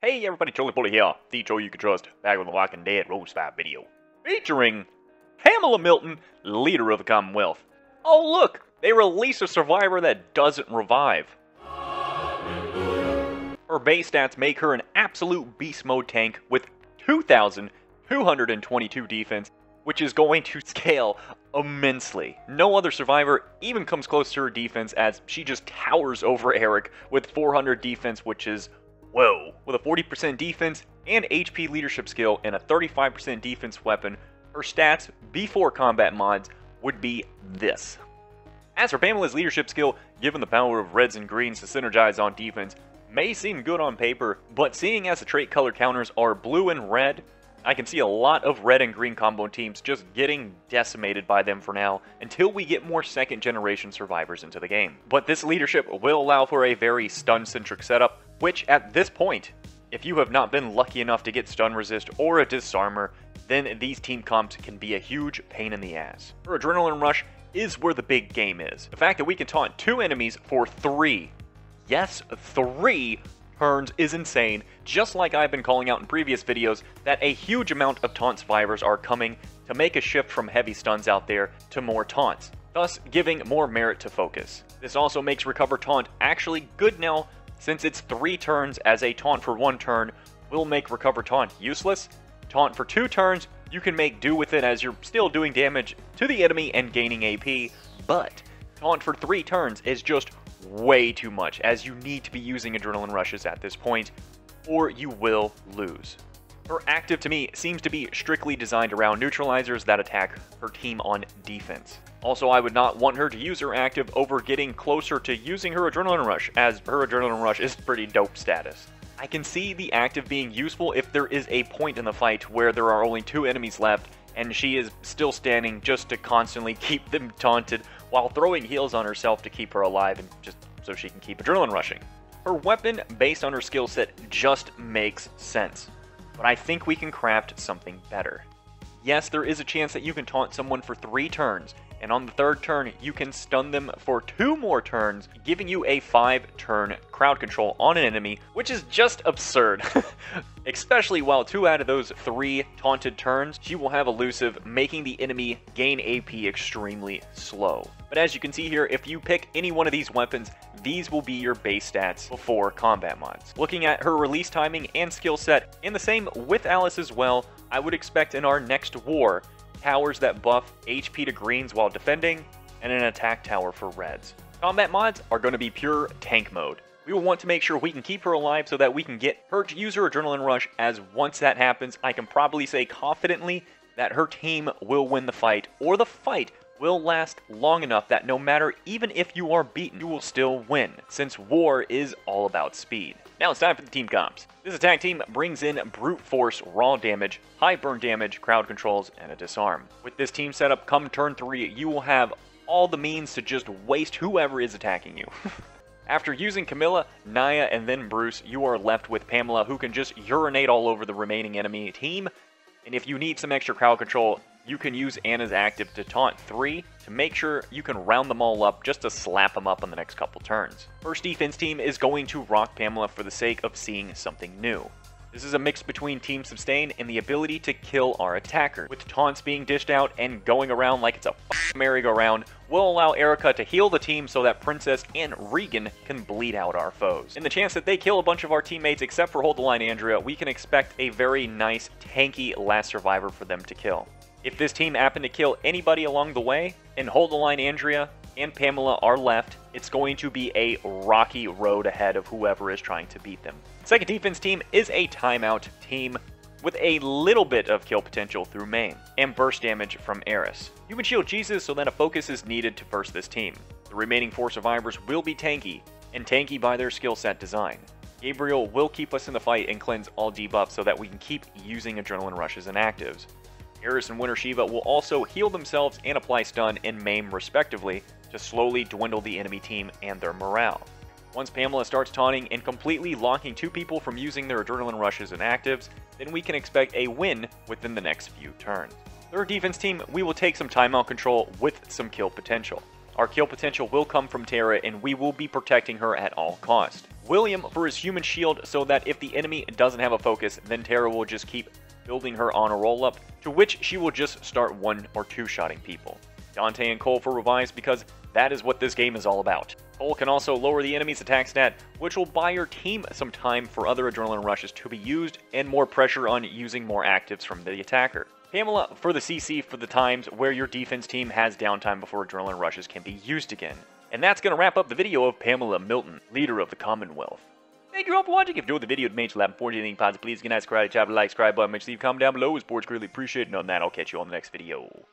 Hey everybody, Charlie Bully here, the Joe you can trust, back with the Walking Dead Rose 5 video. Featuring Pamela Milton, leader of the Commonwealth. Oh look, they released a survivor that doesn't revive. Her base stats make her an absolute beast mode tank with 2,222 defense, which is going to scale immensely. No other survivor even comes close to her defense, as she just towers over Eric with 400 defense, which is whoa. With a 40% defense and HP leadership skill and a 35% defense weapon, her stats before combat mods would be this. As for Pamela's leadership skill, given the power of reds and greens to synergize on defense, may seem good on paper, but seeing as the trait color counters are blue and red, I can see a lot of red and green combo teams just getting decimated by them for now, until we get more second generation survivors into the game. But this leadership will allow for a very stun-centric setup, which at this point, if you have not been lucky enough to get stun resist or a disarmor, then these team comps can be a huge pain in the ass. Her adrenaline rush is where the big game is. The fact that we can taunt 2 enemies for 3, yes, 3 turns is insane, just like I've been calling out in previous videos that a huge amount of taunt survivors are coming to make a shift from heavy stuns out there to more taunts, thus giving more merit to focus. This also makes recover taunt actually good now, since it's 3 turns, as a taunt for 1 turn will make recover taunt useless. Taunt for 2 turns, you can make do with it as you're still doing damage to the enemy and gaining AP, but taunt for 3 turns is just way too much, as you need to be using adrenaline rushes at this point, or you will lose. Her active to me seems to be strictly designed around neutralizers that attack her team on defense. Also, I would not want her to use her active over getting closer to using her adrenaline rush, as her adrenaline rush is pretty dope status. I can see the active being useful if there is a point in the fight where there are only 2 enemies left and she is still standing just to constantly keep them taunted while throwing heals on herself to keep her alive and just so she can keep adrenaline rushing. Her weapon, based on her skill set, just makes sense, but I think we can craft something better. Yes, there is a chance that you can taunt someone for 3 turns, and on the 3rd turn, you can stun them for 2 more turns, giving you a 5-turn crowd control on an enemy, which is just absurd. Especially while 2 out of those 3 taunted turns, she will have elusive, making the enemy gain AP extremely slow. But as you can see here, if you pick any one of these weapons, these will be your base stats before combat mods. Looking at her release timing and skill set, and the same with Alice as well, I would expect in our next war, towers that buff HP to greens while defending, and an attack tower for reds. Combat mods are going to be pure tank mode. We will want to make sure we can keep her alive so that we can get her to use her adrenaline rush, as once that happens, I can probably say confidently that her team will win the fight, or the fight will last long enough that no matter, even if you are beaten, you will still win, since war is all about speed. Now it's time for the team comps. This attack team brings in brute force, raw damage, high burn damage, crowd controls, and a disarm. With this team setup, come turn 3, you will have all the means to just waste whoever is attacking you. After using Camilla, Naya, and then Bruce, you are left with Pamela, who can just urinate all over the remaining enemy team. And if you need some extra crowd control, you can use Anna's active to taunt 3 to make sure you can round them all up just to slap them up on the next couple turns. First defense team is going to rock Pamela for the sake of seeing something new. This is a mix between Team Sustain and the ability to kill our attacker, with taunts being dished out and going around like it's a merry-go-round. Will allow Erica to heal the team so that Princess and Regan can bleed out our foes. In the chance that they kill a bunch of our teammates except for Hold the Line Andrea, we can expect a very nice, tanky last survivor for them to kill. If this team happen to kill anybody along the way, and Hold the Line Andrea and Pamela are left, it's going to be a rocky road ahead of whoever is trying to beat them. Second defense team is a timeout team with a little bit of kill potential through main, and burst damage from Eris. You can shield Jesus so that a focus is needed to burst this team. The remaining 4 survivors will be tanky, and tanky by their skill set design. Gabriel will keep us in the fight and cleanse all debuffs so that we can keep using adrenaline rushes and actives. Eris and Winter Shiva will also heal themselves and apply stun and maim respectively to slowly dwindle the enemy team and their morale. Once Pamela starts taunting and completely locking 2 people from using their adrenaline rushes and actives, then we can expect a win within the next few turns. Third defense team, we will take some timeout control with some kill potential. Our kill potential will come from Tara, and we will be protecting her at all costs. William for his human shield, so that if the enemy doesn't have a focus, then Tara will just keep building her on a roll-up, to which she will just start 1 or 2-shotting people. Dante and Cole for revives, because that is what this game is all about. Cole can also lower the enemy's attack stat, which will buy your team some time for other adrenaline rushes to be used, and more pressure on using more actives from the attacker. Pamela for the CC for the times where your defense team has downtime before adrenaline rushes can be used again. And that's going to wrap up the video of Pamela Milton, leader of the Commonwealth. Thank you all for watching. If you enjoyed the video, make sure to like, anything positive, please get a nice subscribe button, make sure you leave a comment down below. It's greatly appreciated, and on that, I'll catch you on the next video.